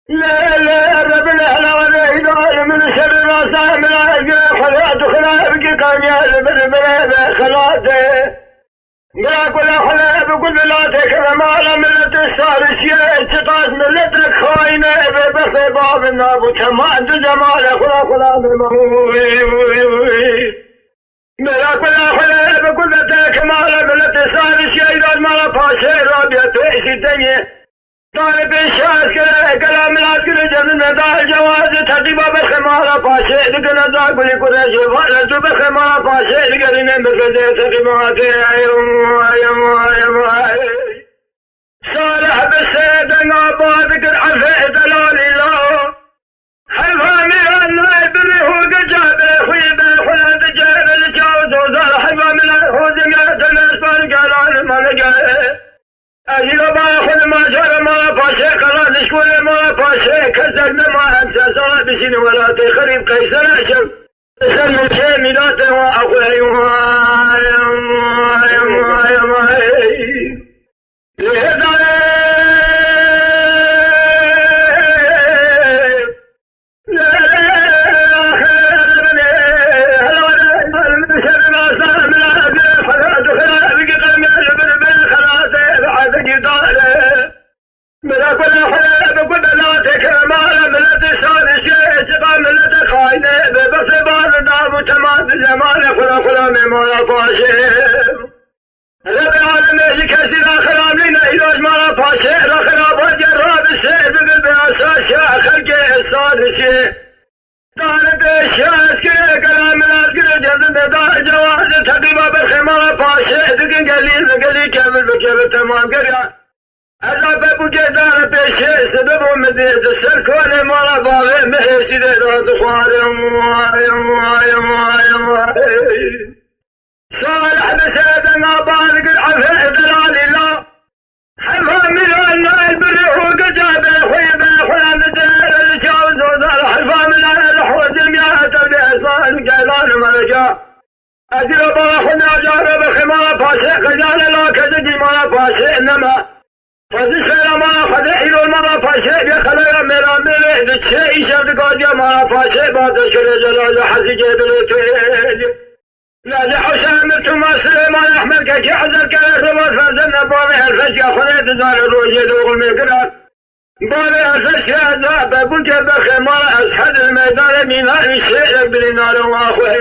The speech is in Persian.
لا لا ربنا لا ولا من شر راسه من أجل خلاص خلاص كان يا من خلاص لا كل حلا بقول لا تكرم على ملة الصار شيء استطاعت ملتك خاينة بس باب النابو تمام جمال خلا ملا كل حلا بقول تكرم على ملة الصار شيء لا ما باشر رابية تعيش الدنيا طالب الشاس كلام العسكر جنن دار جواز تجيبه بخمارة باشر لكن ذاك بلي كل شيء ولا بخمارة باشر لكن بخدي تجيبه صالح بالسيد عبادك العفه دلال الله حفا من النائب هو قجابه خيبه خلد جهل الجوز وزال حفا من الهدمية الاسبان قالان الملقاء أجل باخذ ما جرى ما فاشي خلاص شكول ما فاشي كذبنا ما أنسى صلاة بسين ولا تخريب قيسر أشم سلم كاملات وأخوي صالح بسيدنا بالغ العفه دلال الله حفا من النائب هو قجابه خيبه خلد جهل الجوز وزال حفا من الحوز مئة بإحسان قيلان ملجا أجل باخنا جارب خمار فاشي خجال لا كذجي ما فاشي إنما فزيسر ما خدعيلو ما فاشي بخلال مرامل دتشي شد قاديا ما فاشي بعد شر جلال حزي جيبلو تيج لا لحسام تمثل ما أحمد كي حزر كالك وفرزنا بابي الفشي خليت زال الروجي دوغ المقرار بابي الفشي أذاب بوجه بخمار أسحد الميدان من هذه الشيء بلنار وأخوه